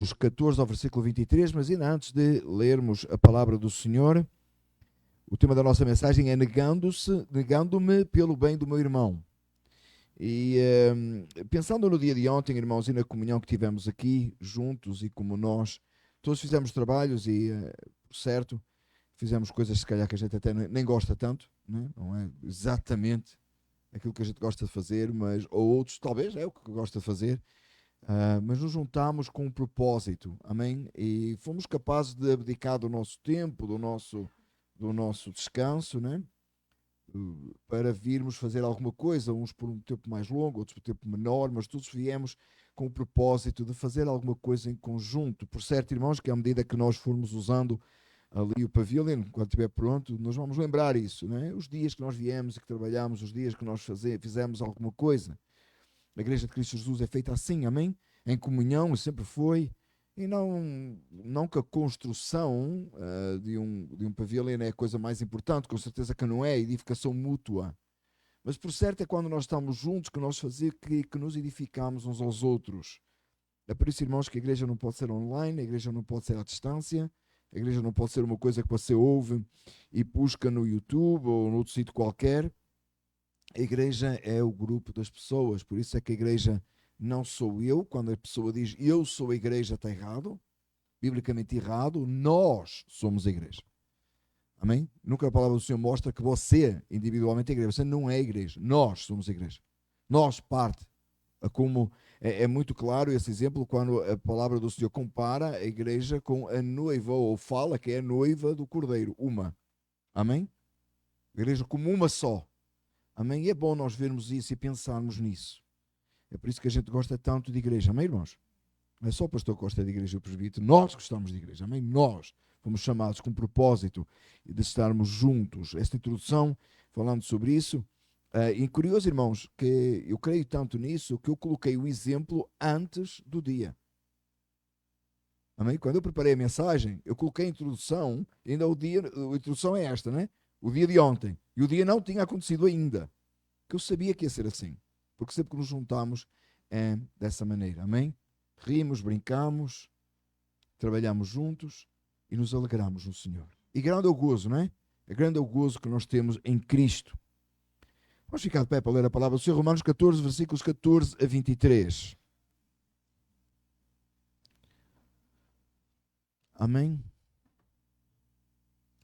Os 14 ao versículo 23, mas ainda antes de lermos a palavra do Senhor, o tema da nossa mensagem é negando-me pelo bem do meu irmão. E pensando no dia de ontem, irmãos, e na comunhão que tivemos aqui juntos, e como nós todos fizemos trabalhos e, certo, fizemos coisas se calhar que a gente até nem gosta tanto, né? Não é exatamente aquilo que a gente gosta de fazer, mas, ou outros talvez é o que gosta de fazer, mas nos juntámos com um propósito, amém? E fomos capazes de abdicar do nosso tempo, do nosso descanso, né? Para virmos fazer alguma coisa, uns por um tempo mais longo, outros por um tempo menor, mas todos viemos com o propósito de fazer alguma coisa em conjunto. Por certo, irmãos, que à medida que nós formos usando ali o pavilhão, quando estiver pronto, nós vamos lembrar isso, né? Os dias que nós viemos e que trabalhamos, os dias que nós fizemos alguma coisa. A Igreja de Cristo Jesus é feita assim, amém? Em comunhão, sempre foi. E não que a construção de um pavilhão é a coisa mais importante, com certeza que não é, a edificação mútua. Mas por certo é quando nós estamos juntos que nós fazemos, que nos edificamos uns aos outros. É por isso, irmãos, que a igreja não pode ser online, a igreja não pode ser à distância, a igreja não pode ser uma coisa que você ouve e busca no YouTube ou noutro sítio qualquer. A igreja é o grupo das pessoas, por isso é que a igreja não sou eu. Quando a pessoa diz eu sou a igreja, está errado, biblicamente errado. Nós somos a igreja, amém? Nunca a palavra do Senhor mostra que você individualmente é a igreja. Você não é a igreja, nós somos a igreja. Nós, parte. Como é muito claro esse exemplo quando a palavra do Senhor compara a igreja com a noiva, ou fala que é a noiva do Cordeiro, uma, amém? A igreja como uma só. Amém? E é bom nós vermos isso e pensarmos nisso. É por isso que a gente gosta tanto de igreja. Amém, irmãos? Não é só o pastor que gosta de igreja e o presbítero. Nós gostamos de igreja. Amém? Nós fomos chamados com o propósito de estarmos juntos. Esta introdução, falando sobre isso. E curioso, irmãos, que eu creio tanto nisso que eu coloquei o exemplo antes do dia. Amém? Quando eu preparei a mensagem, eu coloquei a introdução, ainda a introdução é esta, né? O dia de ontem. E o dia não tinha acontecido ainda. Que eu sabia que ia ser assim. Porque sempre que nos juntamos é dessa maneira. Amém? Rimos, brincamos, trabalhamos juntos e nos alegramos no Senhor. E grande é o gozo, não é? É grande é o gozo que nós temos em Cristo. Vamos ficar de pé para ler a palavra do Senhor. Romanos 14, versículos 14 a 23. Amém?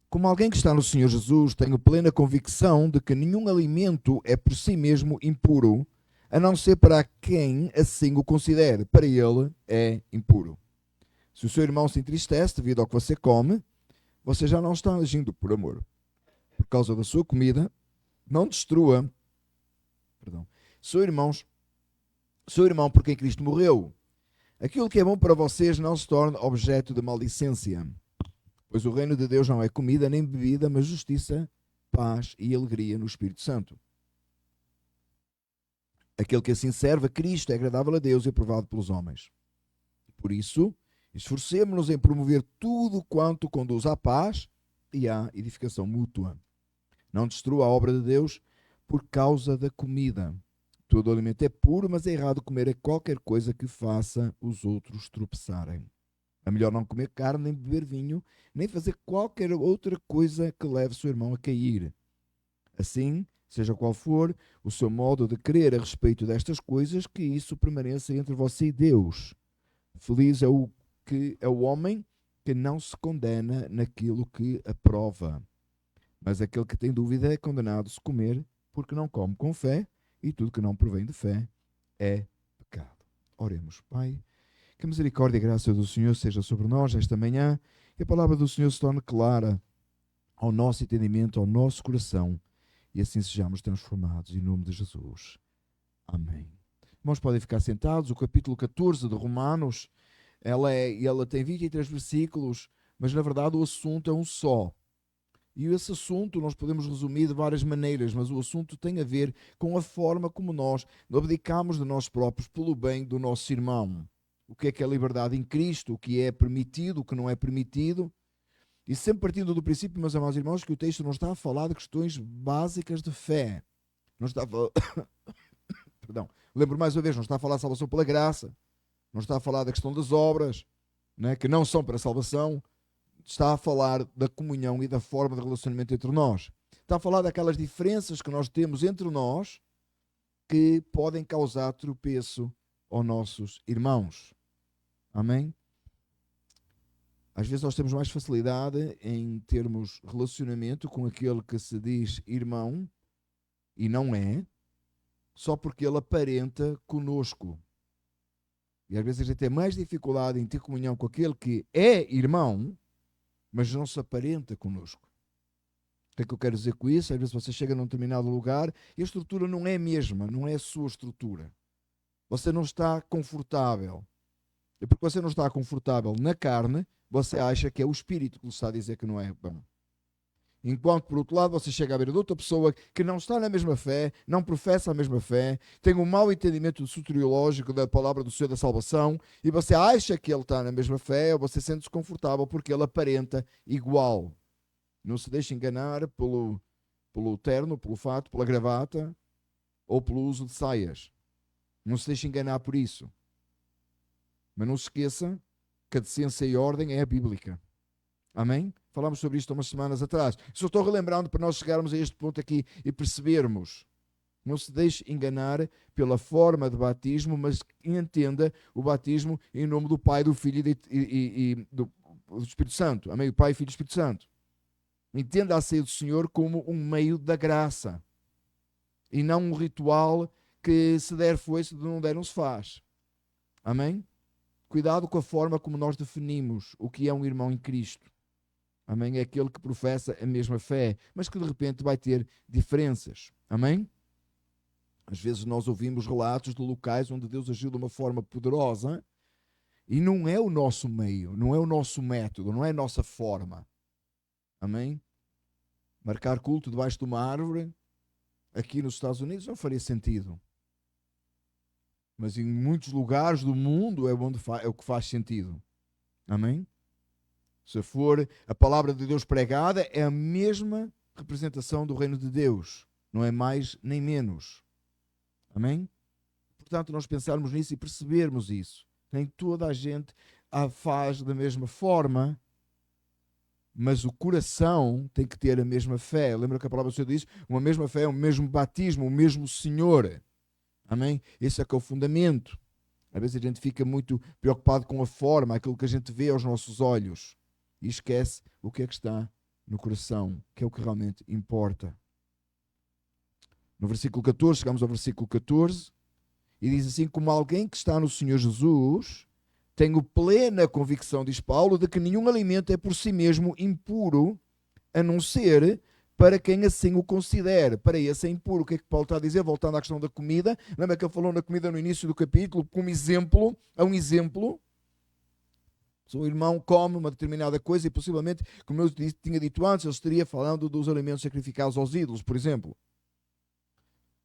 Como alguém que está no Senhor Jesus, tenho plena convicção de que nenhum alimento é por si mesmo impuro, a não ser para quem assim o considere. Para ele é impuro. Se o seu irmão se entristece devido ao que você come, você já não está agindo por amor. Por causa da sua comida, não destrua, seu irmão por quem Cristo morreu. Aquilo que é bom para vocês não se torne objeto de maledicência. Pois o reino de Deus não é comida nem bebida, mas justiça, paz e alegria no Espírito Santo. Aquele que assim serve a Cristo é agradável a Deus e aprovado pelos homens. Por isso, esforcemo-nos em promover tudo quanto conduz à paz e à edificação mútua. Não destrua a obra de Deus por causa da comida. Todo alimento é puro, mas é errado comer qualquer coisa que faça os outros tropeçarem. É melhor não comer carne, nem beber vinho, nem fazer qualquer outra coisa que leve seu irmão a cair. Assim, seja qual for o seu modo de crer a respeito destas coisas, que isso permaneça entre você e Deus. Feliz é o homem que não se condena naquilo que aprova. Mas aquele que tem dúvida é condenado se comer, porque não come com fé, e tudo que não provém de fé é pecado. Oremos, Pai. Que a misericórdia e a graça do Senhor seja sobre nós esta manhã, que a palavra do Senhor se torne clara ao nosso entendimento, ao nosso coração, e assim sejamos transformados em nome de Jesus. Amém. Irmãos, podem ficar sentados. O capítulo 14 de Romanos, ela tem 23 versículos, mas na verdade o assunto é um só. E esse assunto nós podemos resumir de várias maneiras, mas o assunto tem a ver com a forma como nós abdicamos de nós próprios pelo bem do nosso irmão. O que é liberdade em Cristo, o que é permitido, o que não é permitido. E sempre partindo do princípio, meus amados irmãos, que o texto não está a falar de questões básicas de fé. Não está a falar... Perdão. Lembro mais uma vez, não está a falar de salvação pela graça. Não está a falar da questão das obras. né, que não são para a salvação, está a falar da comunhão e da forma de relacionamento entre nós. Está a falar daquelas diferenças que nós temos entre nós que podem causar tropeço aos nossos irmãos. Amém? Às vezes nós temos mais facilidade em termos relacionamento com aquele que se diz irmão e não é, só porque ele aparenta conosco. E às vezes a gente tem mais dificuldade em ter comunhão com aquele que é irmão, mas não se aparenta conosco. O que é que eu quero dizer com isso? Às vezes você chega num determinado lugar e a estrutura não é a mesma, não é a sua estrutura. Você não está confortável. E porque você não está confortável na carne, você acha que é o espírito que lhe está a dizer que não é bom. Enquanto, por outro lado, você chega a ver de outra pessoa que não está na mesma fé, não professa a mesma fé, tem um mau entendimento soteriológico da palavra do Senhor da salvação, e você acha que ele está na mesma fé, ou você sente-se confortável porque ele aparenta igual. Não se deixe enganar pelo terno, pelo fato, pela gravata, ou pelo uso de saias. Não se deixe enganar por isso. Mas não se esqueça que a decência e a ordem é a bíblica. Amém? Falámos sobre isto há umas semanas atrás. Só estou relembrando para nós chegarmos a este ponto aqui e percebermos. Não se deixe enganar pela forma de batismo, mas entenda o batismo em nome do Pai, do Filho e do Espírito Santo. Amém? O Pai, Filho e Espírito Santo. Entenda a ceia do Senhor como um meio da graça. E não um ritual que se der foi, se não der não se faz. Amém? Cuidado com a forma como nós definimos o que é um irmão em Cristo. Amém? É aquele que professa a mesma fé, mas que de repente vai ter diferenças. Amém? Às vezes nós ouvimos relatos de locais onde Deus agiu de uma forma poderosa e não é o nosso meio, não é o nosso método, não é a nossa forma. Amém? Marcar culto debaixo de uma árvore aqui nos Estados Unidos não faria sentido. Mas em muitos lugares do mundo é o que faz sentido. Amém? Se for a palavra de Deus pregada, é a mesma representação do reino de Deus. Não é mais nem menos. Amém? Portanto, nós pensarmos nisso e percebermos isso. Nem toda a gente a faz da mesma forma, mas o coração tem que ter a mesma fé. Lembra que a palavra do Senhor diz? Uma mesma fé, o mesmo batismo, o mesmo Senhor. Amém? Esse é que é o fundamento. Às vezes a gente fica muito preocupado com a forma, aquilo que a gente vê aos nossos olhos, e esquece o que é que está no coração, que é o que realmente importa. No versículo 14, chegamos ao versículo 14, e diz assim: como alguém que está no Senhor Jesus, tenho plena convicção, diz Paulo, de que nenhum alimento é por si mesmo impuro, a não ser para quem assim o considere. Para esse é impuro. O que é que Paulo está a dizer? Voltando à questão da comida. Lembra que ele falou na comida no início do capítulo, como exemplo, é um exemplo. Se o irmão come uma determinada coisa e possivelmente, como eu tinha dito antes, ele estaria falando dos alimentos sacrificados aos ídolos, por exemplo.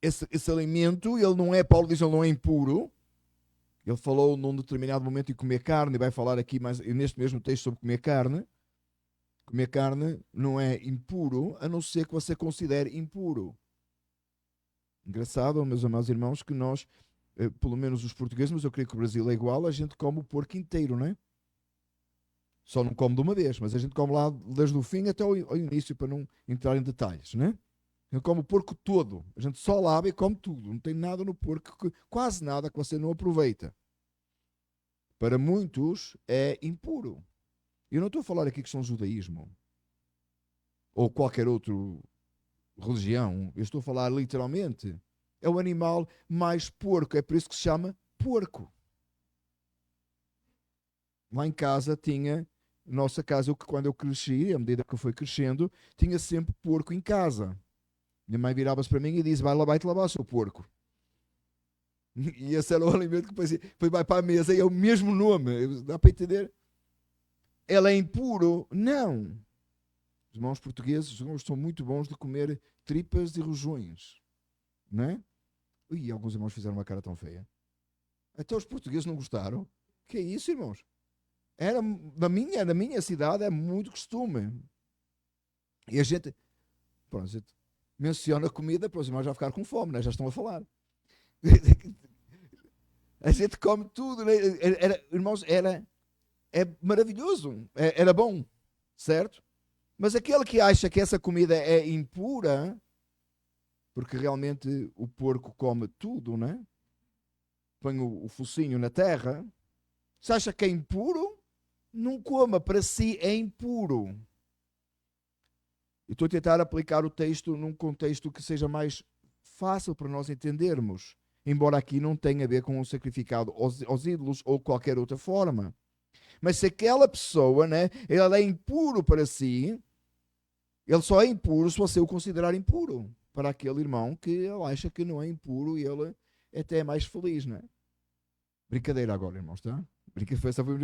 Esse alimento, ele não é, Paulo diz, ele não é impuro. Ele falou num determinado momento em comer carne, e vai falar aqui mais, neste mesmo texto sobre comer carne. Comer carne não é impuro, a não ser que você considere impuro. Engraçado, meus amados irmãos, que nós, pelo menos os portugueses, mas eu creio que o Brasil é igual, a gente come o porco inteiro, não é? Só não come de uma vez, mas a gente come lá desde o fim até ao início, para não entrar em detalhes, não é? A gente come o porco todo. A gente só lava e come tudo. Não tem nada no porco, quase nada que você não aproveita. Para muitos é impuro. Eu não estou a falar aqui que são judaísmo ou qualquer outra religião. Eu estou a falar literalmente. É o animal mais porco. É por isso que se chama porco. Lá em casa tinha, nossa casa, quando eu cresci, à medida que eu fui crescendo, tinha sempre porco em casa. Minha mãe virava-se para mim e disse: vai-te lavar o seu porco. E esse era o alimento que depois vai para a mesa e é o mesmo nome. Dá para entender? Ela é impuro? Não. Os irmãos portugueses são muito bons de comer tripas e rojões. Não é? E alguns irmãos fizeram uma cara tão feia. Até os portugueses não gostaram. Que é isso, irmãos? Na minha cidade é muito costume. E a gente menciona a comida para os irmãos já ficar com fome, né? Já estão a falar. A gente come tudo, né? Irmãos, era é maravilhoso, era bom, certo? Mas aquele que acha que essa comida é impura, porque realmente o porco come tudo, né? Põe o focinho na terra, se acha que é impuro, não coma, para si é impuro. E estou a tentar aplicar o texto num contexto que seja mais fácil para nós entendermos, embora aqui não tenha a ver com um sacrificado aos ídolos ou qualquer outra forma. Mas se aquela pessoa, né, ele é impuro para si, ele só é impuro se você o considerar impuro para aquele irmão que ele acha que não é impuro e ele até é mais feliz, não é? Brincadeira agora, irmãos, tá?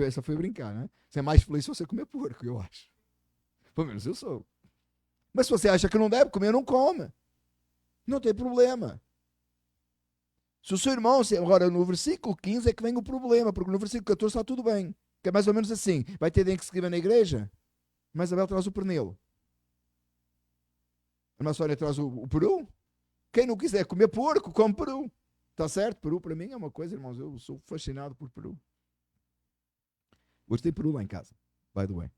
Essa foi brincar, né? Você é mais feliz se você comer porco, eu acho. Pelo menos eu sou. Mas se você acha que não deve comer, não come. Não tem problema. Se o seu irmão, agora no versículo 15 é que vem o problema, porque no versículo 14 está tudo bem. Que é mais ou menos assim. Vai ter alguém que se escreva na igreja, mas Abel traz o pernil. A irmã Sónia traz o peru. Quem não quiser comer porco, come peru. Está certo? Peru para mim é uma coisa, irmãos, eu sou fascinado por peru. Hoje tem peru lá em casa, by the way.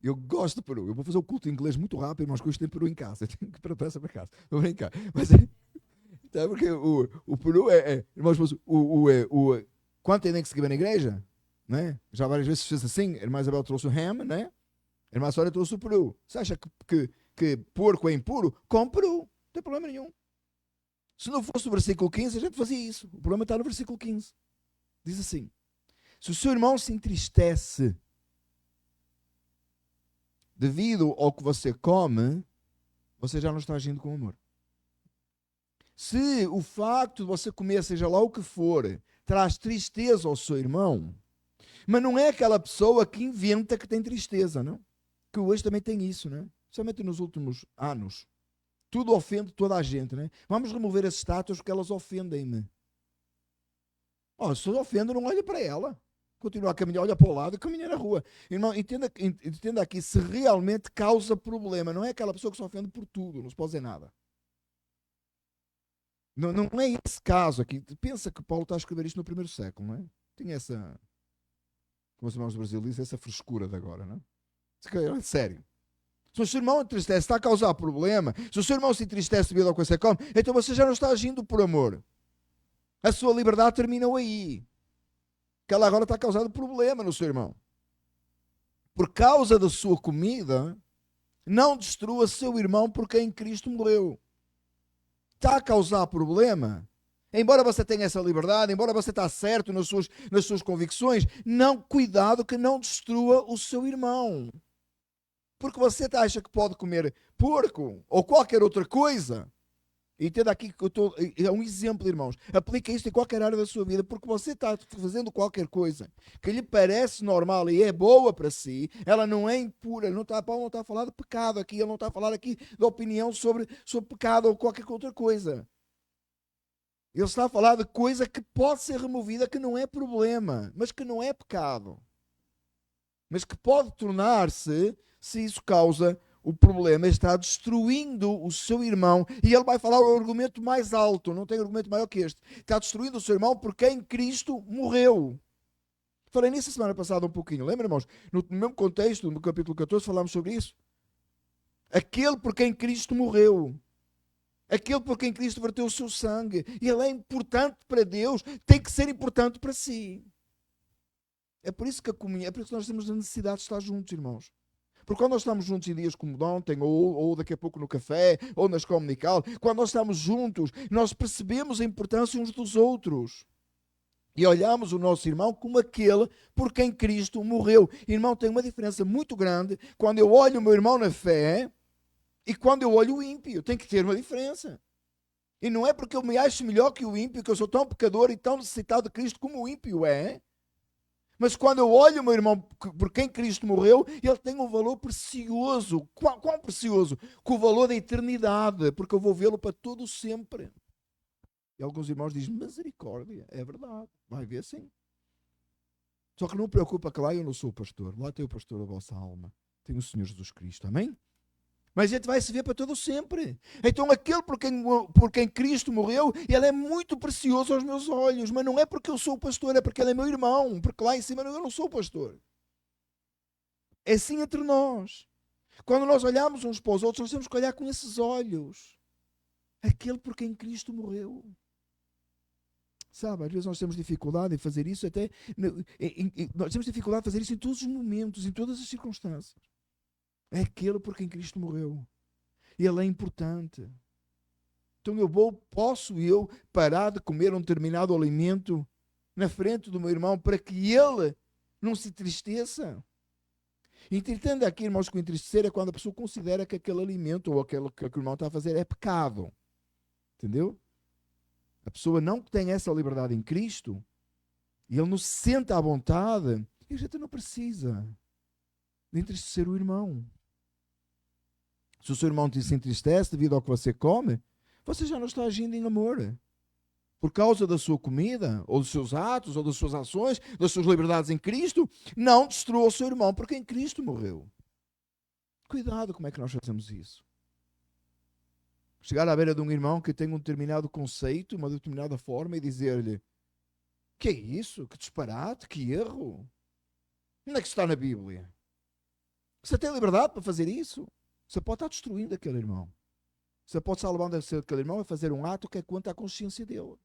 Eu gosto de peru. Eu vou fazer o culto em inglês muito rápido, irmãos, que hoje tem peru em casa. Eu tenho que ir para casa. Vou brincar. Mas tá, porque o peru irmãos, quando tem que se na igreja, né? Já várias vezes se fez assim. A irmã Isabel trouxe o ham, né? A irmã Sónia trouxe o peru. Você acha que porco é impuro? Come peru. Não tem problema nenhum. Se não fosse o versículo 15, a gente fazia isso. O problema está no versículo 15. Diz assim: se o seu irmão se entristece devido ao que você come, você já não está agindo com amor. Se o facto de você comer, seja lá o que for, traz tristeza ao seu irmão, mas não é aquela pessoa que inventa que tem tristeza, não? Que hoje também tem isso, né? Principalmente nos últimos anos. Tudo ofende toda a gente, né? Vamos remover as estátuas porque elas ofendem-me. Oh, se ofende, não olha para ela. Continua a caminhar, olha para o lado e caminha na rua. Irmão, entenda aqui, se realmente causa problema, não é aquela pessoa que se ofende por tudo, não se pode dizer nada. Não, não é esse caso aqui. Pensa que Paulo está a escrever isto no primeiro século, não é? Tem essa, como os irmãos do Brasil dizem, essa frescura de agora, não é? É sério. Se o seu irmão entristece, está a causar problema, se o seu irmão se entristece devido ao que você come, então você já não está agindo por amor. A sua liberdade terminou aí. Que ela agora está causando problema no seu irmão. Por causa da sua comida, não destrua seu irmão por quem Cristo morreu. Está a causar problema? Embora você tenha essa liberdade, embora você está certo nas suas convicções, não, cuidado que não destrua o seu irmão. Porque você acha que pode comer porco ou qualquer outra coisa. Entenda aqui que é um exemplo, irmãos. Aplica isto em qualquer área da sua vida, porque você está fazendo qualquer coisa que lhe parece normal e é boa para si, ela não é impura. Paulo não está a falar de pecado aqui, ele não está a falar aqui de opinião sobre pecado ou qualquer outra coisa. Ele está a falar de coisa que pode ser removida, que não é problema, mas que não é pecado. Mas que pode tornar-se, se isso causa o problema, está destruindo o seu irmão. E ele vai falar o argumento mais alto, não tem argumento maior que este. Está destruindo o seu irmão por quem Cristo morreu. Falei nisso a semana passada um pouquinho, lembra, irmãos? No mesmo contexto, no capítulo 14, falámos sobre isso. Aquele por quem Cristo morreu. Aquele por quem Cristo verteu o seu sangue. E ele é importante para Deus, tem que ser importante para si. É por isso que a comunhão, é por isso que nós temos a necessidade de estar juntos, irmãos. Porque quando nós estamos juntos em dias como ontem, ou daqui a pouco no café, ou na escola dominical, quando nós estamos juntos, nós percebemos a importância uns dos outros. E olhamos o nosso irmão como aquele por quem Cristo morreu. Irmão, tem uma diferença muito grande quando eu olho o meu irmão na fé e quando eu olho o ímpio. Tem que ter uma diferença. E não é porque eu me acho melhor que o ímpio, que eu sou tão pecador e tão necessitado de Cristo como o ímpio é. Mas quando eu olho o meu irmão por quem Cristo morreu, ele tem um valor precioso. Quão precioso? Com o valor da eternidade, porque eu vou vê-lo para todo sempre. E alguns irmãos dizem, misericórdia, é verdade, vai ver sim. Só que não preocupa que lá eu não sou o pastor, lá tem o pastor da vossa alma, tem o Senhor Jesus Cristo, amém? Mas a gente vai se ver para todo sempre. Então aquele por quem Cristo morreu, ele é muito precioso aos meus olhos. Mas não é porque eu sou o pastor, é porque ele é meu irmão. Porque lá em cima eu não sou o pastor. É assim entre nós. Quando nós olhamos uns para os outros, nós temos que olhar com esses olhos. Aquele por quem Cristo morreu. Sabe, às vezes nós temos dificuldade em fazer isso, nós temos dificuldade em fazer isso em todos os momentos, em todas as circunstâncias. É aquele por quem Cristo morreu. Ele é importante. Então posso eu parar de comer um determinado alimento na frente do meu irmão para que ele não se entristeça? Entendendo aqui, irmãos, que o entristecer é quando a pessoa considera que aquele alimento ou aquilo que o irmão está a fazer é pecado. Entendeu? A pessoa não tem essa liberdade em Cristo e ele não se sente à vontade, e a gente não precisa de entristecer o irmão. Se o seu irmão se entristece devido ao que você come, você já não está agindo em amor. Por causa da sua comida, ou dos seus atos, ou das suas ações, das suas liberdades em Cristo, não destrua o seu irmão, porque em Cristo morreu. Cuidado como é que nós fazemos isso. Chegar à beira de um irmão que tem um determinado conceito, uma determinada forma, e dizer-lhe: que é isso? Que disparate? Que erro? Onde é que está na Bíblia? Você tem liberdade para fazer isso? Você pode estar destruindo aquele irmão. Você pode estar levando aquele irmão a fazer um ato que é contra a consciência dele.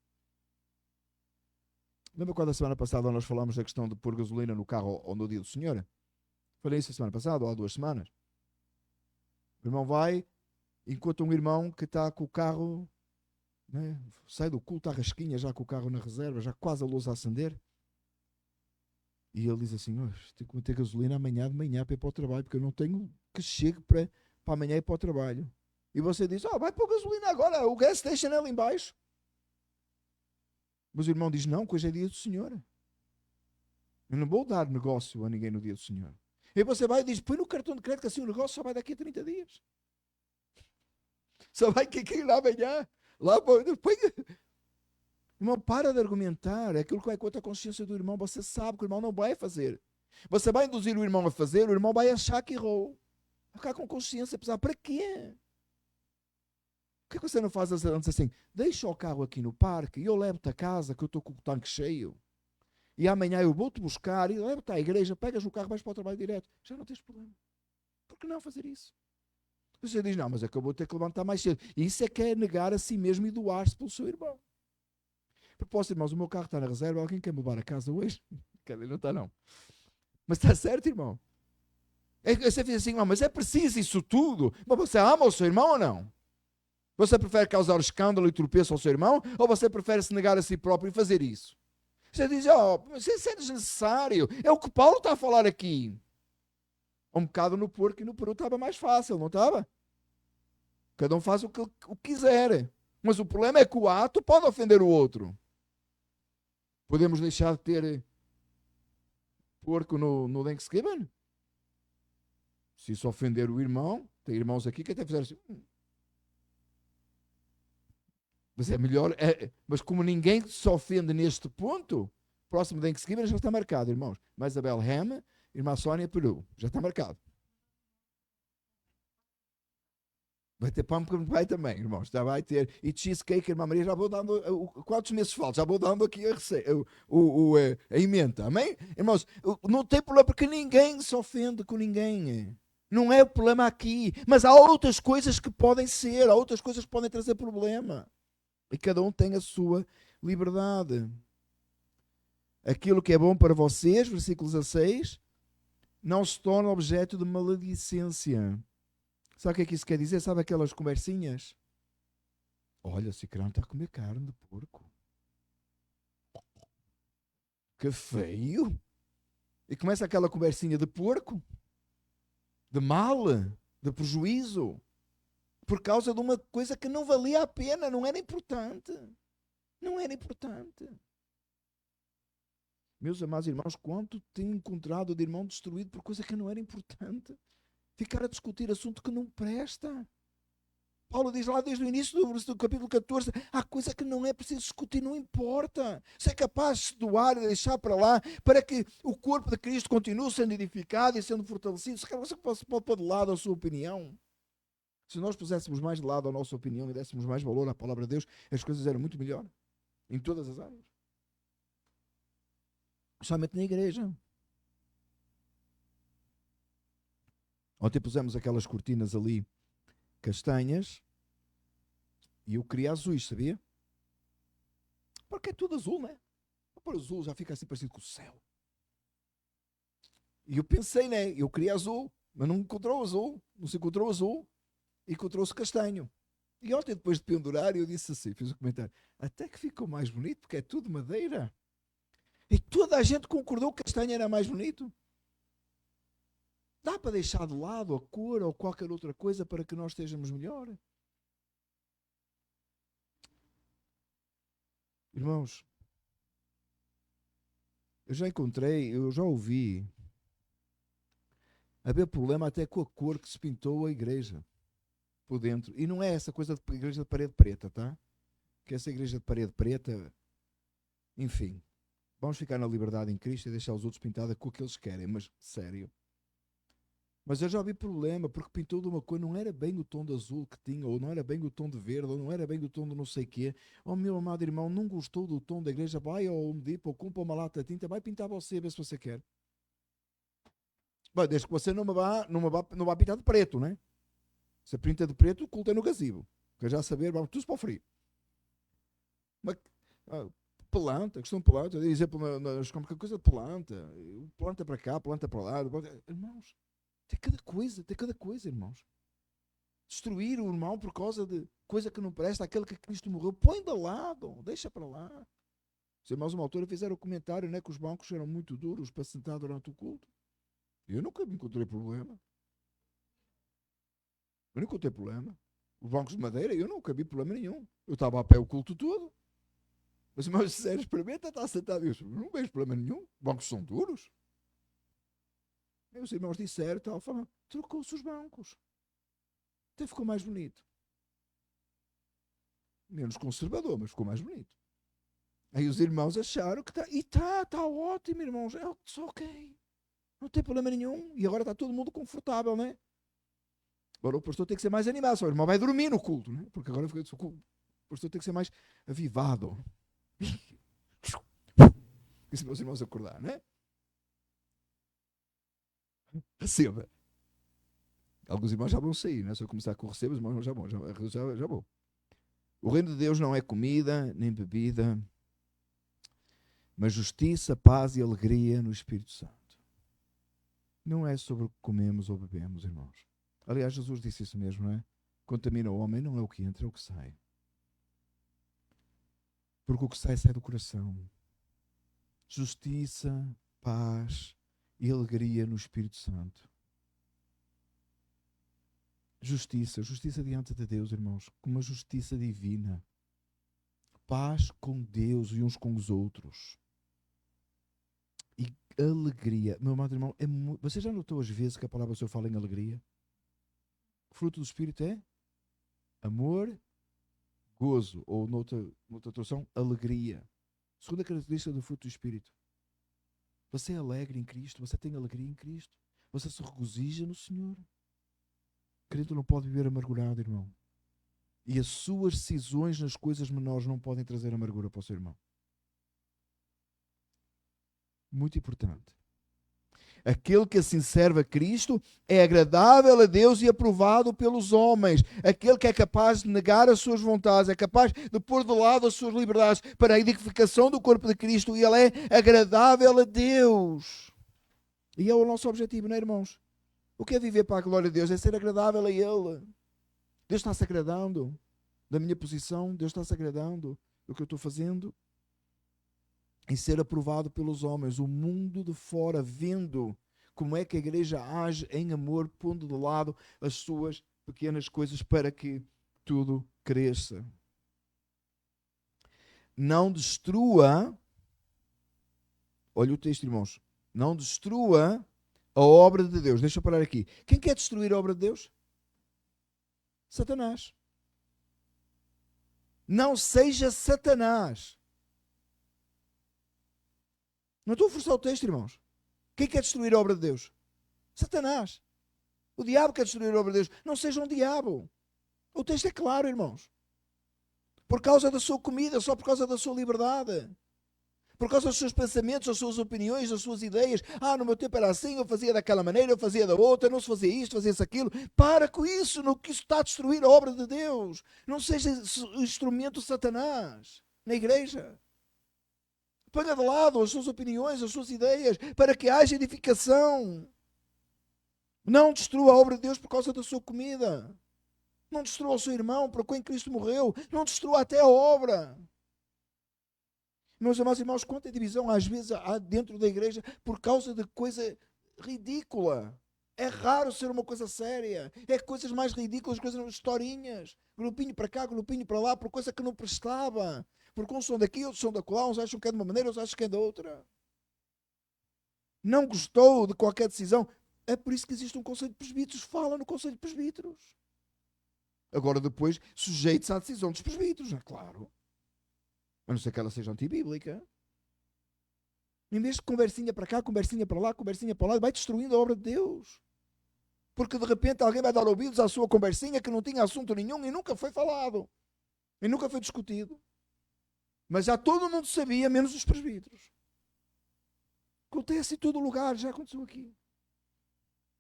Lembra quando a semana passada nós falamos da questão de pôr gasolina no carro ou no dia do Senhor? Falei isso a semana passada, ou há 2 semanas. O irmão vai, encontra um irmão que está com o carro, né, sai do culto à rasquinha, já com o carro na reserva, já quase a luz a acender. E ele diz assim: tenho que meter gasolina amanhã de manhã para ir para o trabalho, porque eu não tenho que chegue para amanhã ir para o trabalho. E você diz: vai pôr gasolina agora, o gas station é ali embaixo. Mas o irmão diz: não, que hoje é dia do Senhor. Eu não vou dar negócio a ninguém no dia do Senhor. E você vai e diz: põe no cartão de crédito que assim o negócio só vai daqui a 30 dias. Só vai cair lá amanhã. Lá, põe. Irmão, para de argumentar. É aquilo que vai contra a consciência do irmão. Você sabe que o irmão não vai fazer. Você vai induzir o irmão a fazer, o irmão vai achar que errou. Vai ficar com consciência pesada. Para quê? Por que você não faz antes assim? Deixa o carro aqui no parque e eu levo-te a casa que eu estou com o tanque cheio. E amanhã eu vou-te buscar e levo-te à igreja, pegas no carro e vais para o trabalho direto. Já não tens problema. Por que não fazer isso? Você diz: não, mas é que eu vou ter que levantar mais cedo. E isso é que é negar a si mesmo e doar-se pelo seu irmão. Propósito, irmãos, o meu carro está na reserva. Alguém quer me levar a casa hoje? Cadê? Não está, não. Mas está certo, irmão. Você diz assim: mas é preciso isso tudo? Mas você ama o seu irmão ou não? Você prefere causar escândalo e tropeço ao seu irmão? Ou você prefere se negar a si próprio e fazer isso? Você diz: isso é desnecessário. É o que Paulo está a falar aqui. Um bocado no porco e no peru estava mais fácil, não estava? Cada um faz o que quiser. Mas o problema é que o ato pode ofender o outro. Podemos deixar de ter porco no Thanksgiving? Se isso ofender o irmão, tem irmãos aqui que até fizeram assim. Mas é melhor. Mas como ninguém se ofende neste ponto, próximo Thanksgiving já está marcado, irmãos. Mas Isabel Ham, irmã Sónia Peru, já está marcado. Vai ter pumpkin pie também, irmãos. Já vai ter. E cheesecake, irmã Maria, já vou dando. Quantos meses faltam? Já vou dando aqui a emenda. Amém? Irmãos, não tem problema porque ninguém se ofende com ninguém. Não é o problema aqui. Mas há outras coisas que podem ser, há outras coisas que podem trazer problema. E cada um tem a sua liberdade. Aquilo que é bom para vocês, versículo 16, não se torna objeto de maledicência. Sabe o que é que isso quer dizer? Sabe aquelas conversinhas? Olha, o Cicrano está a comer carne de porco. Que feio. E começa aquela conversinha de porco, de mal, de prejuízo, por causa de uma coisa que não valia a pena, não era importante. Não era importante. Meus amados irmãos, quanto tenho encontrado de irmão destruído por coisa que não era importante? Ficar a discutir assunto que não presta. Paulo diz lá desde o início do capítulo 14, há coisa que não é preciso discutir, não importa. Se é capaz de se doar e deixar para lá, para que o corpo de Cristo continue sendo edificado e sendo fortalecido. Se calhar você pode pôr de lado a sua opinião. Se nós puséssemos mais de lado a nossa opinião e dessemos mais valor à palavra de Deus, as coisas eram muito melhor. Em todas as áreas. Somente na igreja. Ontem pusemos aquelas cortinas ali castanhas e eu queria azuis, sabia? Porque é tudo azul, não é? Por azul já fica assim parecido com o céu. E eu pensei, né? Eu queria azul, mas não encontrou azul. Não se encontrou azul. Encontrou-se castanho. E ontem, depois de pendurar, eu disse assim, fiz um comentário, até que ficou mais bonito, porque é tudo madeira. E toda a gente concordou que castanho era mais bonito. Dá para deixar de lado a cor ou qualquer outra coisa para que nós estejamos melhor? Irmãos, eu já ouvi haver problema até com a cor que se pintou a igreja por dentro. E não é essa coisa de igreja de parede preta, tá? Que essa igreja de parede preta, enfim, vamos ficar na liberdade em Cristo e deixar os outros pintados com o que eles querem, mas sério. Mas eu já vi problema, porque pintou de uma cor, não era bem o tom de azul que tinha, ou não era bem o tom de verde, ou não era bem o tom de não sei o quê. Oh, meu amado irmão, não gostou do tom da igreja, vai ao Home Depot, ou compra uma lata de tinta, vai pintar você, a ver se você quer. Bem, desde que você não vá pintar de preto, né? Se pinta de preto, o culto é no gazebo. Quer já saber, vamos todos para o frio. Mas, planta, questão de planta, dizer qualquer coisa de planta para cá, planta para lá. Irmãos, tem cada coisa, irmãos. Destruir o irmão por causa de coisa que não presta, aquele que Cristo morreu, põe de lado, deixa para lá. Os irmãos, uma altura, fizeram o comentário, né, que os bancos eram muito duros para sentar durante o culto. Eu nunca me encontrei problema. Eu nunca encontrei problema. Os bancos de madeira, eu nunca vi problema nenhum. Eu estava a pé o culto todo. Mas, irmãos, sério, experimenta estar sentado. Eu não vejo problema nenhum. Os bancos são duros. E os irmãos disseram, tal, falaram, trocou-se os bancos. Até ficou mais bonito. Menos conservador, mas ficou mais bonito. Aí os irmãos acharam que está. E está ótimo, irmãos. É só ok. Não tem problema nenhum. E agora está todo mundo confortável, né? Agora o pastor tem que ser mais animado. Só o irmão vai dormir no culto, né? Porque agora fica o culto. O pastor tem que ser mais avivado. E se meus irmãos acordar, né? Receba. Alguns irmãos já vão sair, né? Se eu começar com receba, os irmãos já vão. O reino de Deus não é comida nem bebida, mas justiça, paz e alegria no Espírito Santo. Não é sobre o que comemos ou bebemos, irmãos. Aliás, Jesus disse isso mesmo, não é? Contamina o homem, não é o que entra, é o que sai. Porque o que sai do coração. Justiça, paz e alegria no Espírito Santo. Justiça diante de Deus, irmãos, como uma justiça divina. Paz com Deus e uns com os outros. E alegria. Meu amado irmão, você já notou às vezes que a palavra do Senhor fala em alegria? O fruto do Espírito é amor, gozo, ou noutra tradução, alegria. Segunda característica do fruto do Espírito. Você é alegre em Cristo, você tem alegria em Cristo, você se regozija no Senhor. Crente não pode viver amargurado, irmão. E as suas decisões nas coisas menores não podem trazer amargura para o seu irmão. Muito importante. Aquele que assim serve a Cristo é agradável a Deus e aprovado pelos homens. Aquele que é capaz de negar as suas vontades, é capaz de pôr de lado as suas liberdades para a edificação do corpo de Cristo, e ele é agradável a Deus. E é o nosso objetivo, não é, irmãos? O que é viver para a glória de Deus? É ser agradável a Ele. Deus está-se agradando da minha posição, Deus está-se agradando do que eu estou fazendo. Em ser aprovado pelos homens, o mundo de fora vendo como é que a igreja age em amor, pondo de lado as suas pequenas coisas para que tudo cresça. Não destrua, olha o texto, irmãos, não destrua a obra de Deus. Deixa eu parar aqui. Quem quer destruir a obra de Deus? Satanás. Não seja Satanás. Não estou a forçar o texto, irmãos. Quem quer destruir a obra de Deus? Satanás. O diabo quer destruir a obra de Deus. Não seja um diabo. O texto é claro, irmãos. Por causa da sua comida, só por causa da sua liberdade. por causa dos seus pensamentos, das suas opiniões, das suas ideias. No meu tempo era assim, eu fazia daquela maneira, eu fazia da outra, não se fazia isto, fazia-se aquilo. Para com isso, que isso está a destruir a obra de Deus. Não seja instrumento de Satanás na igreja. Ponha de lado as suas opiniões, as suas ideias, para que haja edificação. Não destrua a obra de Deus por causa da sua comida. Não destrua o seu irmão para quem Cristo morreu. Não destrua até a obra. Meus amados irmãos, quanta divisão às vezes há dentro da igreja por causa de coisa ridícula. É raro ser uma coisa séria. É coisas mais ridículas, coisas historinhas. Grupinho para cá, grupinho para lá, por coisa que não prestava. Porque uns são daqui, outros são da lá, uns acham que é de uma maneira, outros acham que é de outra. Não gostou de qualquer decisão. É por isso que existe um Conselho de Presbíteros. Fala no Conselho de Presbíteros. Agora depois, sujeite-se à decisão dos presbíteros, é claro. A não ser que ela seja antibíblica. Em vez de conversinha para cá, conversinha para lá, conversinha para lá, vai destruindo a obra de Deus. Porque de repente alguém vai dar ouvidos à sua conversinha que não tinha assunto nenhum e nunca foi falado. E nunca foi discutido. Mas já todo mundo sabia, menos os presbíteros. Acontece em todo lugar, já aconteceu aqui.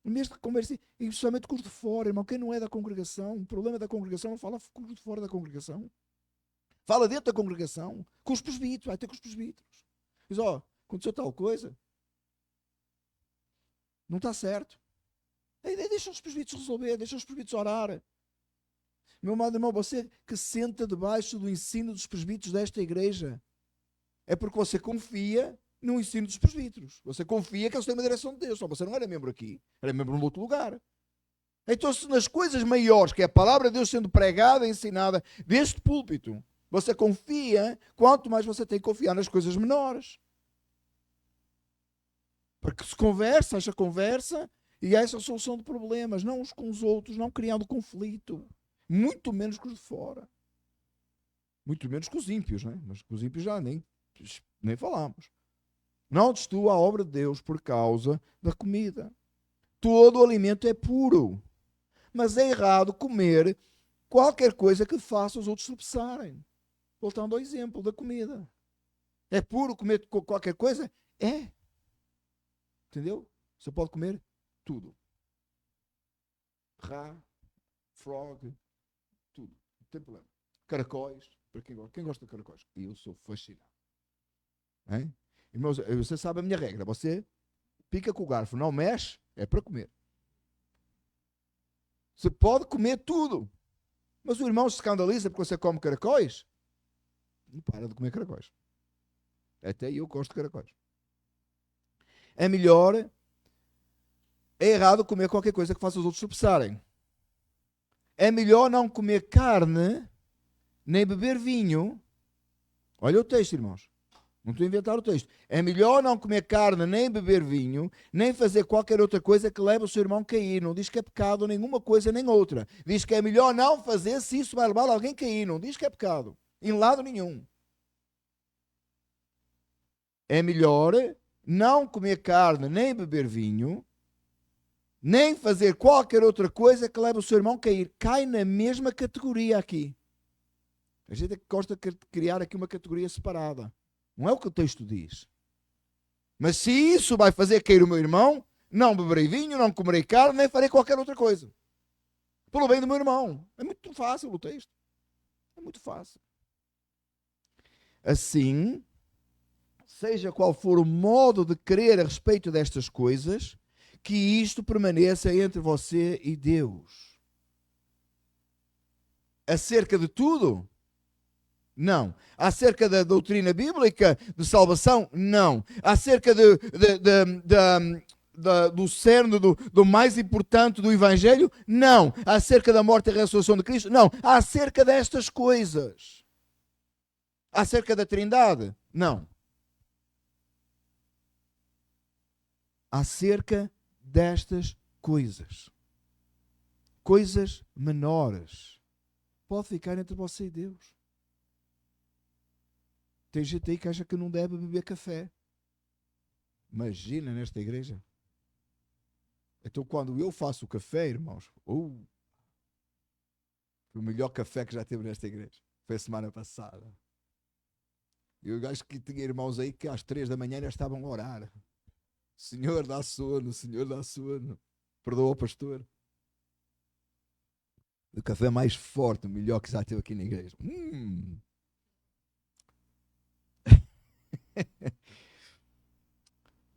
Em vez de conversinha, e justamente com os de fora, irmão, quem não é da congregação, o problema da congregação não fala com os de fora da congregação. Fala dentro da congregação, com os presbíteros, vai ter com os presbíteros. Diz, aconteceu tal coisa, não está certo. Deixa os presbíteros resolver, deixa os presbíteros orar. Meu amado irmão, você que senta debaixo do ensino dos presbíteros desta igreja, é porque você confia no ensino dos presbíteros. Você confia que eles têm uma direção de Deus, só você não era membro aqui, era membro num outro lugar. Então, se nas coisas maiores, que é a palavra de Deus sendo pregada e ensinada deste púlpito, você confia, quanto mais você tem que confiar nas coisas menores. Porque se conversa, haja conversa e essa é a solução de problemas, não uns com os outros, não criando conflito. Muito menos com os de fora. Muito menos com os ímpios, né? Mas com os ímpios já nem falamos. Não destrua a obra de Deus por causa da comida. Todo o alimento é puro. Mas é errado comer qualquer coisa que faça os outros tropeçarem. Voltando ao exemplo da comida. É puro comer qualquer coisa? É. Entendeu? Você pode comer tudo. Rá, frog, tudo. Não tem problema. Caracóis, para quem gosta de caracóis? Eu sou fascinado. Hein? Irmãos, você sabe a minha regra. Você pica com o garfo, não mexe, é para comer. Você pode comer tudo. Mas o irmão se escandaliza porque você come caracóis? Não para de comer caracóis. Até eu gosto de caracóis. É melhor, é errado comer qualquer coisa que faça os outros tropeçarem. É melhor não comer carne, nem beber vinho. Olha o texto, irmãos. Não estou a inventar o texto. É melhor não comer carne, nem beber vinho, nem fazer qualquer outra coisa que leve o seu irmão a cair. Não diz que é pecado nenhuma coisa nem outra. Diz que é melhor não fazer se isso vai levar alguém a cair. Não diz que é pecado. Em lado nenhum. É melhor não comer carne, nem beber vinho, nem fazer qualquer outra coisa que leve o seu irmão a cair. Cai na mesma categoria aqui. A gente é que gosta de criar aqui uma categoria separada. Não é o que o texto diz. Mas se isso vai fazer cair o meu irmão, não beberei vinho, não comerei carne, nem farei qualquer outra coisa. Pelo bem do meu irmão. É muito fácil o texto. É muito fácil. Assim, seja qual for o modo de crer a respeito destas coisas, que isto permaneça entre você e Deus. Acerca de tudo? Não. Acerca da doutrina bíblica de salvação? Não. Acerca do cerne, do mais importante do Evangelho? Não. Acerca da morte e ressurreição de Cristo? Não. Acerca destas coisas. Acerca da Trindade? Não. Acerca destas coisas. Coisas menores. Pode ficar entre você e Deus. Tem gente aí que acha que não deve beber café. Imagina nesta igreja. Então quando eu faço o café, irmãos, foi o melhor café que já teve nesta igreja. Foi a semana passada. Eu acho que tinha irmãos aí que às 3 da manhã já estavam a orar. Senhor, dá sono, Senhor, dá sono. Perdoa o pastor. O café mais forte, o melhor que já teve aqui na igreja.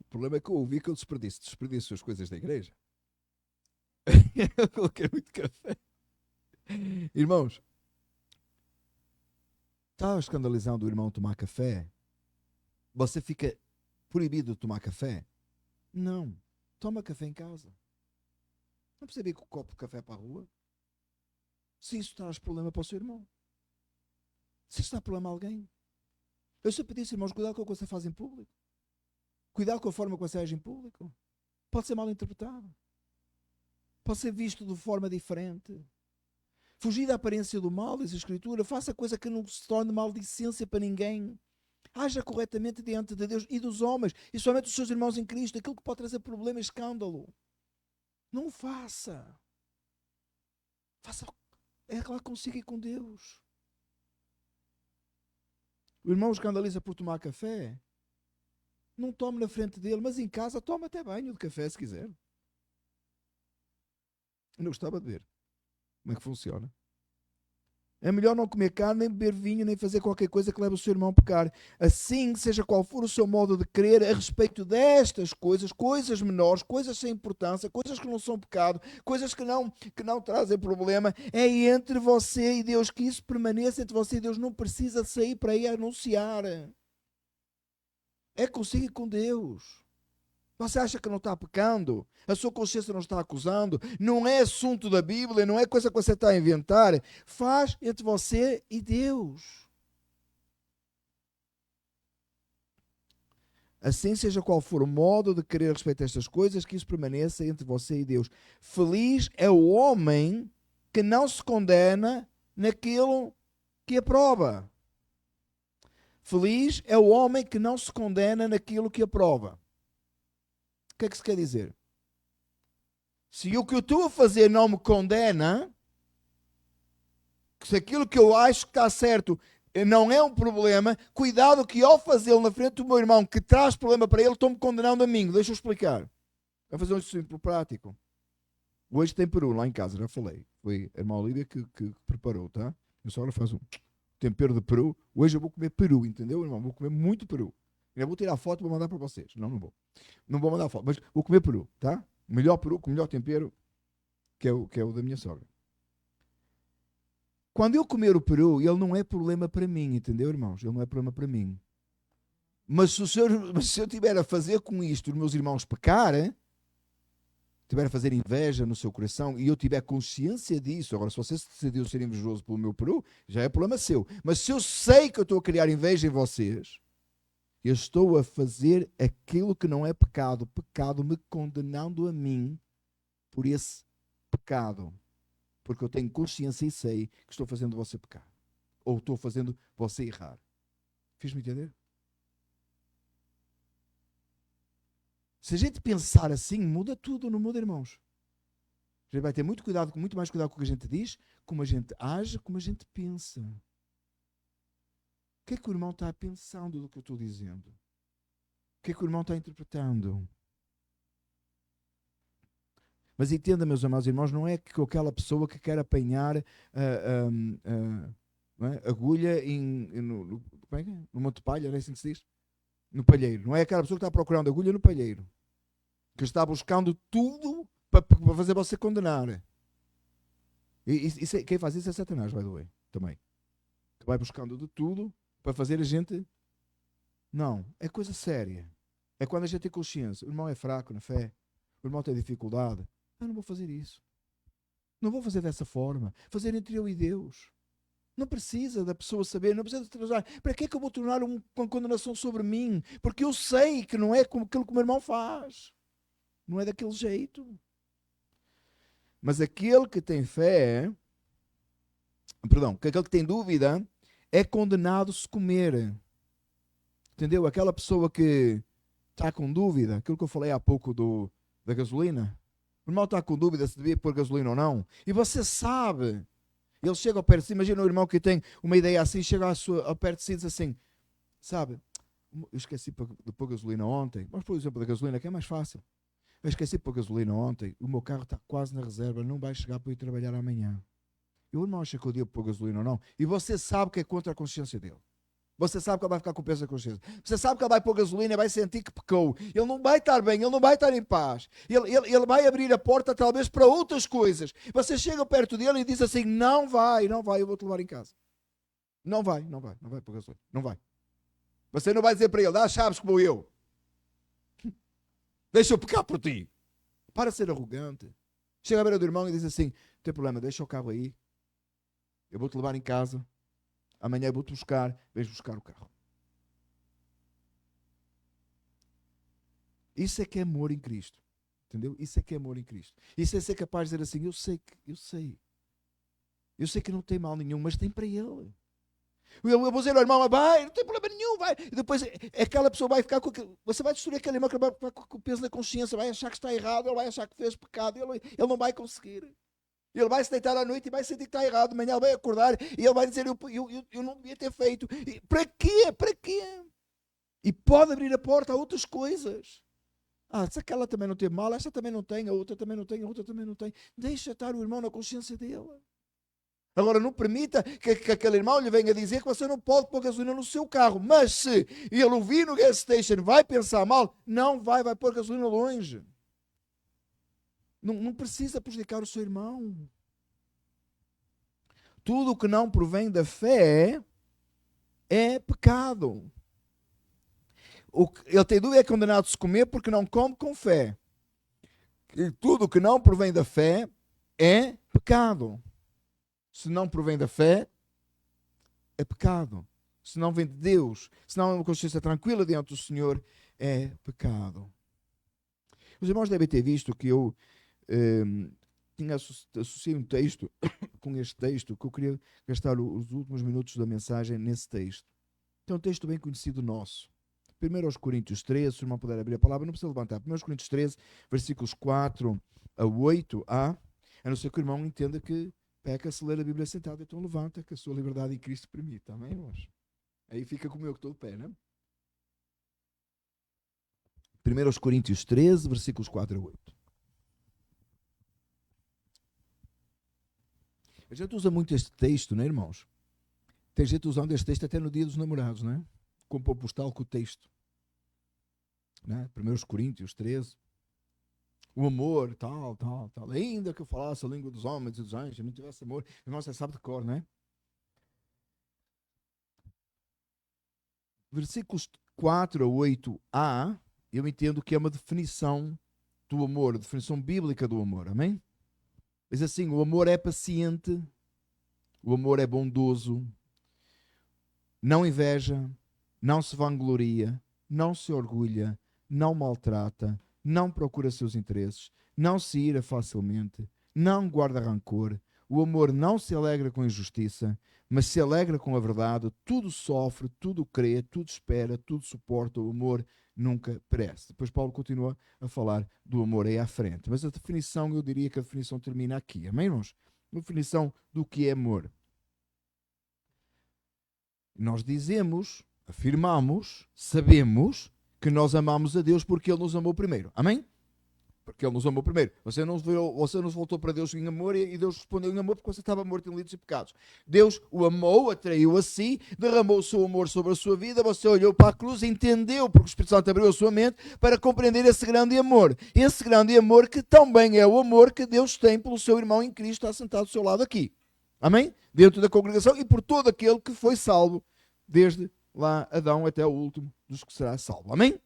O problema é que eu ouvi que eu desperdiço as coisas da igreja. Eu coloquei muito café. Irmãos, está escandalizando o irmão tomar café? Você fica proibido de tomar café? Não. Toma café em casa. Não precisa ir com o copo de café para a rua. Se isso traz problema para o seu irmão. Se isso dá problema a alguém. Eu sempre disse, irmãos, cuidado com o que você faz em público. Cuidado com a forma que você age em público. Pode ser mal interpretado. Pode ser visto de forma diferente. Fugir da aparência do mal, diz a Escritura. Faça coisa que não se torne maldicência para ninguém. Haja corretamente diante de Deus e dos homens, e somente dos seus irmãos em Cristo, aquilo que pode trazer problema e escândalo. Não o faça. Faça lá consigo e com Deus. O irmão escandaliza por tomar café. Não tome na frente dele, mas em casa toma até banho de café se quiser. Eu não gostava de ver como é que funciona. É melhor não comer carne, nem beber vinho, nem fazer qualquer coisa que leve o seu irmão a pecar. Assim, seja qual for o seu modo de crer a respeito destas coisas, coisas menores, coisas sem importância, coisas que não são pecado, coisas que não trazem problema, é entre você e Deus, que isso permaneça entre você e Deus. Não precisa sair para aí anunciar. É consigo e com Deus. Você acha que não está pecando? A sua consciência não está acusando? Não é assunto da Bíblia, não é coisa que você está a inventar. Faz entre você e Deus. Assim, seja qual for o modo de querer respeitar estas coisas, que isso permaneça entre você e Deus. Feliz é o homem que não se condena naquilo que aprova. Feliz é o homem que não se condena naquilo que aprova. O que é que se quer dizer? Se o que eu estou a fazer não me condena, se aquilo que eu acho que está certo não é um problema, cuidado que ao fazê-lo na frente do meu irmão que traz problema para ele, estou-me condenando a mim. Deixa eu explicar. Vou fazer um exemplo prático. Hoje tem peru lá em casa, já falei. Foi a irmã Lídia que preparou, tá? Eu só agora faz um tempero de peru. Hoje eu vou comer peru, entendeu, irmão? Vou comer muito peru. Eu vou tirar foto e vou mandar para vocês. Não vou. Não vou mandar foto, mas vou comer peru, tá? O melhor peru, com o melhor tempero, que é o da minha sogra. Quando eu comer o peru, ele não é problema para mim, entendeu, irmãos? Ele não é problema para mim. Mas se eu tiver a fazer com isto os meus irmãos pecar, tiver a fazer inveja no seu coração e eu tiver consciência disso, agora se você decidiu ser invejoso pelo meu peru, já é problema seu. Mas se eu sei que eu estou a criar inveja em vocês, eu estou a fazer aquilo que não é pecado, pecado me condenando a mim por esse pecado. Porque eu tenho consciência e sei que estou fazendo você pecar. Ou estou fazendo você errar. Fiz-me entender? Se a gente pensar assim, muda tudo, não muda, irmãos? A gente vai ter muito mais cuidado com o que a gente diz, como a gente age, como a gente pensa. O que é que o irmão está pensando do que eu estou dizendo? O que é que o irmão está interpretando? Mas entenda, meus amados irmãos, não é que aquela pessoa que quer apanhar agulha no monte de palha, não é assim que se diz? No palheiro. Não é aquela pessoa que está procurando agulha no palheiro. Que está buscando tudo para fazer você condenar. Quem faz isso é Satanás, by the way, também. Que vai buscando de tudo para fazer a gente... Não, é coisa séria. É quando a gente tem consciência. O irmão é fraco na fé. O irmão tem dificuldade. Eu não vou fazer isso. Não vou fazer dessa forma. Fazer entre eu e Deus. Não precisa da pessoa saber, não precisa de trazer. Para que é que eu vou tornar uma condenação sobre mim? Porque eu sei que não é como aquilo que o meu irmão faz. Não é daquele jeito. Mas aquele que tem fé, aquele que tem dúvida, é condenado se comer. Entendeu? Aquela pessoa que está com dúvida, aquilo que eu falei há pouco da gasolina. O irmão está com dúvida se devia pôr gasolina ou não. E você sabe. Ele chega ao perto de si, imagina um irmão que tem uma ideia assim, chega ao perto de si e diz assim, sabe, eu esqueci de pôr gasolina ontem. Vamos pôr o exemplo da gasolina, que é mais fácil. Eu esqueci de pôr gasolina ontem, o meu carro está quase na reserva, não vai chegar para ir trabalhar amanhã. E o irmão acha que eu devo pôr gasolina ou não? E você sabe que é contra a consciência dele. Você sabe que ele vai ficar com peso na consciência. Você sabe que ele vai pôr gasolina e vai sentir que pecou. Ele não vai estar bem, ele não vai estar em paz. Ele vai abrir a porta talvez para outras coisas. Você chega perto dele e diz assim, não vai, eu vou-te levar em casa. Não vai pôr gasolina, não vai. Você não vai dizer para ele, dá as chaves como eu. Deixa eu pecar por ti. Para de ser arrogante. Chega à beira do irmão e diz assim, não tem problema, deixa o carro aí. Eu vou-te levar em casa. Amanhã eu vou-te buscar, vens buscar o carro. Isso é que é amor em Cristo. Entendeu? Isso é que é amor em Cristo. Isso é ser capaz de dizer assim, eu sei que não tem mal nenhum, mas tem para ele. Eu vou dizer ao irmão, vai, não tem problema nenhum, vai. E depois aquela pessoa vai ficar com aquilo. Você vai destruir aquele irmão que vai ficar com o peso da consciência, vai achar que está errado, ele vai achar que fez pecado, ele não vai conseguir. Ele vai se deitar à noite e vai sentir que está errado. Amanhã ele vai acordar e ele vai dizer, eu não devia ter feito. E para quê? Para quê? E pode abrir a porta a outras coisas. Se aquela também não teve mal, esta também não tem, a outra também não tem, a outra também não tem. Deixa estar o irmão na consciência dele. Agora não permita que aquele irmão lhe venha dizer que você não pode pôr gasolina no seu carro. Mas se ele ouvir no gas station, vai pensar mal, não vai pôr gasolina longe. Não precisa prejudicar o seu irmão. Tudo o que não provém da fé é pecado. Ele tem dúvida, é condenado a se comer porque não come com fé. E tudo o que não provém da fé é pecado. Se não provém da fé, é pecado. Se não vem de Deus, se não é uma consciência tranquila diante do Senhor, é pecado. Os irmãos devem ter visto que eu associei um texto com este texto, que eu queria gastar os últimos minutos da mensagem nesse texto. É um texto bem conhecido nosso. 1 Coríntios 13, se o irmão puder abrir a palavra, não precisa levantar. 1 Coríntios 13, versículos 4 a 8a, a não ser que o irmão entenda que peca-se ler a Bíblia sentado, então levanta, que a sua liberdade em Cristo permite. Amém, irmãos? Aí fica como eu que estou de pé, não é? 1 Coríntios 13, versículos 4 a 8. A gente usa muito este texto, não é, irmãos? Tem gente usando este texto até no dia dos namorados, não é? Com o postal com o texto. Não é? 1 Coríntios 13. O amor, tal. Ainda que eu falasse a língua dos homens e dos anjos, não tivesse amor. Irmão, você sabe de cor, não é? Versículos 4 a 8a, eu entendo que é uma definição do amor, a definição bíblica do amor, amém? Diz assim, o amor é paciente, o amor é bondoso, não inveja, não se vangloria, não se orgulha, não maltrata, não procura seus interesses, não se ira facilmente, não guarda rancor. O amor não se alegra com a injustiça, mas se alegra com a verdade. Tudo sofre, tudo crê, tudo espera, tudo suporta. O amor nunca perece. Depois Paulo continua a falar do amor aí à frente. Mas a definição, eu diria que a definição termina aqui. Amém, irmãos? A definição do que é amor. Nós dizemos, afirmamos, sabemos que nós amamos a Deus porque Ele nos amou primeiro. Amém? Porque Ele nos amou primeiro. Você não voltou para Deus em amor e Deus respondeu em amor porque você estava morto em delitos e pecados. Deus o amou, atraiu a si, derramou o seu amor sobre a sua vida, você olhou para a cruz, entendeu, porque o Espírito Santo abriu a sua mente para compreender esse grande amor. Esse grande amor que também é o amor que Deus tem pelo seu irmão em Cristo, está sentado ao seu lado aqui. Amém? Dentro da congregação e por todo aquele que foi salvo, desde lá Adão até o último dos que será salvo. Amém?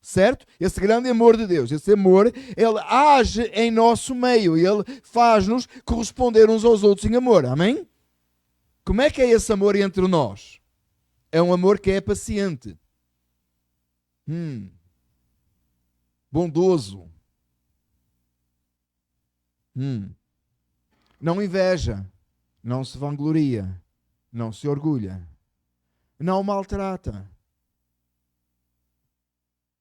Certo? Esse grande amor de Deus, esse amor, ele age em nosso meio, ele faz-nos corresponder uns aos outros em amor. Amém? Como é que é esse amor entre nós? É um amor que é paciente, bondoso, não inveja, não se vangloria, não se orgulha, não maltrata.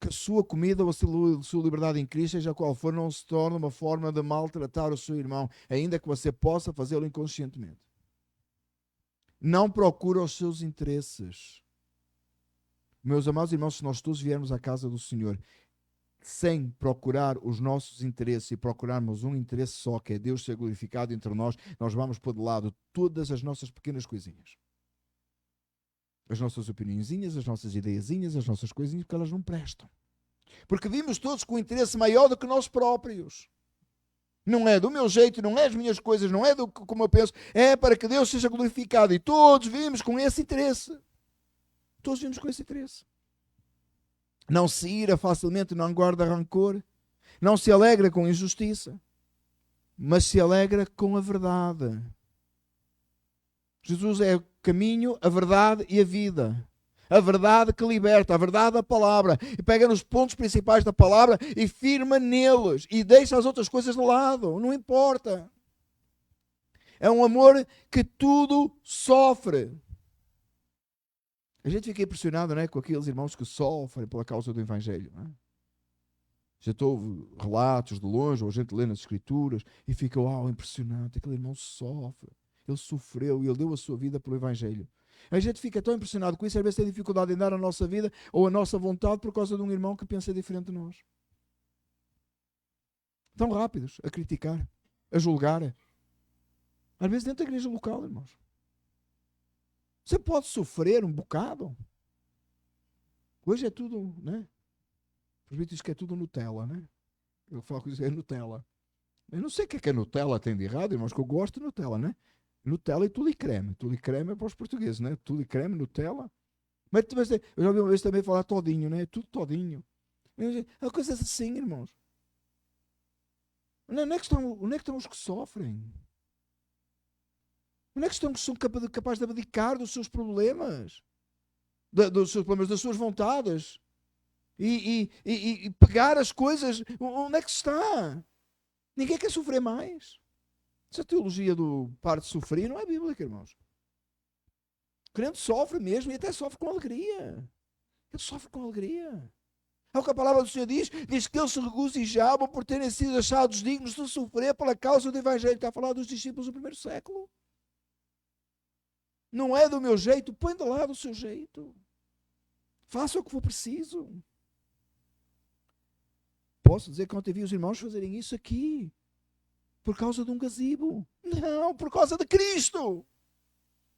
Que a sua comida ou a sua liberdade em Cristo, seja qual for, não se torne uma forma de maltratar o seu irmão, ainda que você possa fazê-lo inconscientemente. Não procura os seus interesses. Meus amados irmãos, se nós todos viermos à casa do Senhor sem procurar os nossos interesses e procurarmos um interesse só, que é Deus ser glorificado entre nós, nós vamos pôr de lado todas as nossas pequenas coisinhas. As nossas opiniõezinhas, as nossas ideiazinhas, as nossas coisinhas, porque elas não prestam. Porque vimos todos com um interesse maior do que nós próprios. Não é do meu jeito, não é as minhas coisas, não é do como eu penso, é para que Deus seja glorificado. E todos vimos com esse interesse. Todos vimos com esse interesse. Não se ira facilmente, não guarda rancor, não se alegra com injustiça, mas se alegra com a verdade. Jesus é o caminho, a verdade e a vida. A verdade que liberta, a verdade da palavra. E pega nos pontos principais da palavra e firma neles. E deixa as outras coisas de lado. Não importa. É um amor que tudo sofre. A gente fica impressionado, não é, com aqueles irmãos que sofrem pela causa do Evangelho. Não é? Já estou relatos de longe, ou a gente lê nas Escrituras e fica, uau, impressionante. Aquele irmão sofre. Ele sofreu e ele deu a sua vida pelo Evangelho. A gente fica tão impressionado com isso, às vezes tem dificuldade em dar a nossa vida ou a nossa vontade por causa de um irmão que pensa diferente de nós. Tão rápidos a criticar, a julgar. Às vezes dentro da igreja local, irmãos. Você pode sofrer um bocado. Hoje é tudo, né? Os bichos dizem que é tudo Nutella, né? Eu falo que isso é Nutella. Eu não sei o que é Nutella tem de errado, irmãos, que eu gosto de Nutella, né? Nutella e tule creme. Tule creme é para os portugueses, né? Tule creme, Nutella. Mas eu já ouvi uma vez também falar todinho, né? Tudo todinho. É uma coisa assim, irmãos. Onde é que estão os que sofrem? Onde é que estão os que são capazes de abdicar dos seus problemas? Dos seus problemas, das suas vontades? E pegar as coisas? Onde é que está? Ninguém quer sofrer mais. Essa teologia do par de sofrer não é bíblica, irmãos. O crente sofre mesmo e até sofre com alegria. Ele sofre com alegria. É o que a palavra do Senhor diz. Diz que eles se regozijavam por terem sido achados dignos de sofrer pela causa do Evangelho. Está a falar dos discípulos do primeiro século. Não é do meu jeito, põe de lado o seu jeito. Faça o que for preciso. Posso dizer que ontem vi os irmãos fazerem isso aqui. Por causa de um gazebo. Não, por causa de Cristo.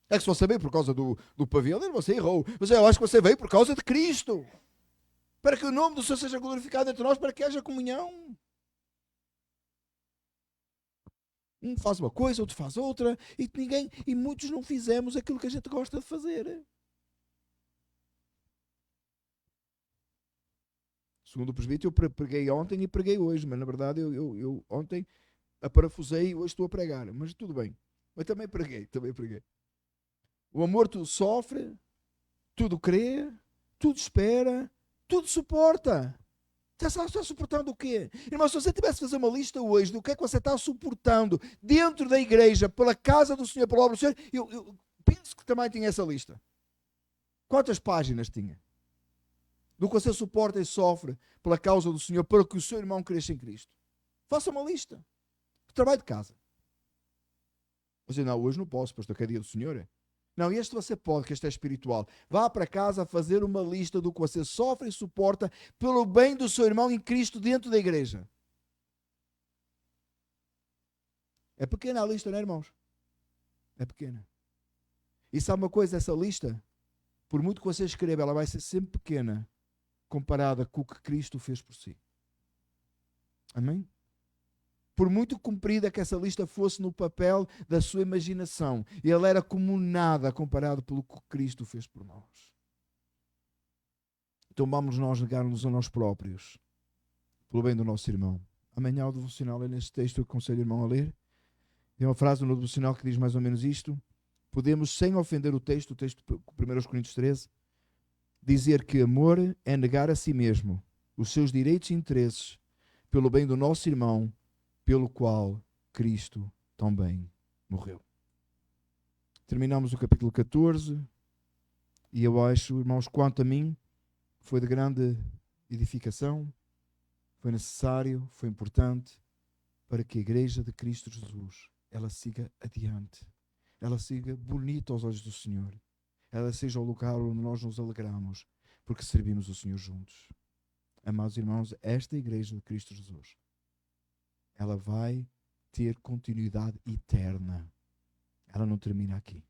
É que se você veio por causa do pavilhão, você errou. Mas eu acho que você veio por causa de Cristo. Para que o nome do Senhor seja glorificado entre nós, para que haja comunhão. Um faz uma coisa, outro faz outra, e muitos não fizemos aquilo que a gente gosta de fazer. Segundo o presbítero, eu preguei ontem e preguei hoje, mas na verdade eu ontem aparafusei e hoje estou a pregar. Mas tudo bem. Mas também preguei. O amor tudo sofre, tudo crê, tudo espera, tudo suporta. Está suportando o quê? Irmão, se você tivesse de fazer uma lista hoje do que é que você está suportando dentro da igreja, pela casa do Senhor, pela obra do Senhor, eu penso que também tinha essa lista. Quantas páginas tinha? Do que você suporta e sofre pela causa do Senhor, para que o seu irmão cresça em Cristo. Faça uma lista. Trabalho de casa. Você não, hoje não posso, pastor, que é dia do Senhor. Não, este você pode, que este é espiritual. Vá para casa fazer uma lista do que você sofre e suporta pelo bem do seu irmão em Cristo dentro da igreja. É pequena a lista, não é, irmãos? É pequena. E sabe uma coisa? Essa lista, por muito que você escreva, ela vai ser sempre pequena comparada com o que Cristo fez por si. Amém? Por muito comprida que essa lista fosse no papel da sua imaginação, ele era como nada comparado pelo que Cristo fez por nós. Então vamos nós negar-nos a nós próprios, pelo bem do nosso irmão. Amanhã o devocional é neste texto, eu aconselho o irmão a ler. Tem uma frase no devocional que diz mais ou menos isto. Podemos, sem ofender o texto 1 Coríntios 13, dizer que amor é negar a si mesmo os seus direitos e interesses pelo bem do nosso irmão, pelo qual Cristo também morreu. Terminamos o capítulo 14 e eu acho, irmãos, quanto a mim, foi de grande edificação, foi necessário, foi importante para que a igreja de Cristo Jesus, ela siga adiante, ela siga bonita aos olhos do Senhor, ela seja o lugar onde nós nos alegramos, porque servimos o Senhor juntos. Amados irmãos, esta igreja de Cristo Jesus, ela vai ter continuidade eterna. Ela não termina aqui.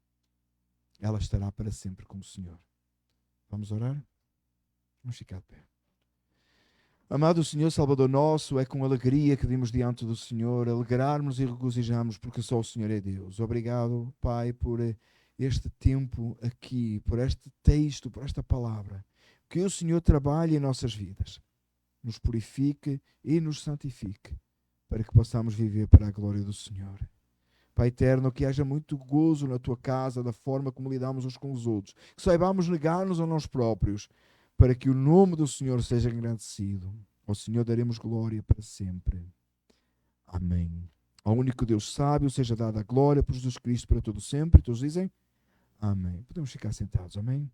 Ela estará para sempre com o Senhor. Vamos orar? Vamos ficar de pé. Amado Senhor, Salvador nosso, é com alegria que vimos diante do Senhor, alegrarmos e regozijarmos, porque só o Senhor é Deus. Obrigado, Pai, por este tempo aqui, por este texto, por esta palavra. Que o Senhor trabalhe em nossas vidas, nos purifique e nos santifique, para que possamos viver para a glória do Senhor. Pai eterno, que haja muito gozo na tua casa, da forma como lidamos uns com os outros. Que saibamos negar-nos a nós próprios, para que o nome do Senhor seja engrandecido. Ao Senhor daremos glória para sempre. Amém. Ao único Deus sábio seja dada a glória por Jesus Cristo para todo sempre. Todos dizem amém. Podemos ficar sentados. Amém.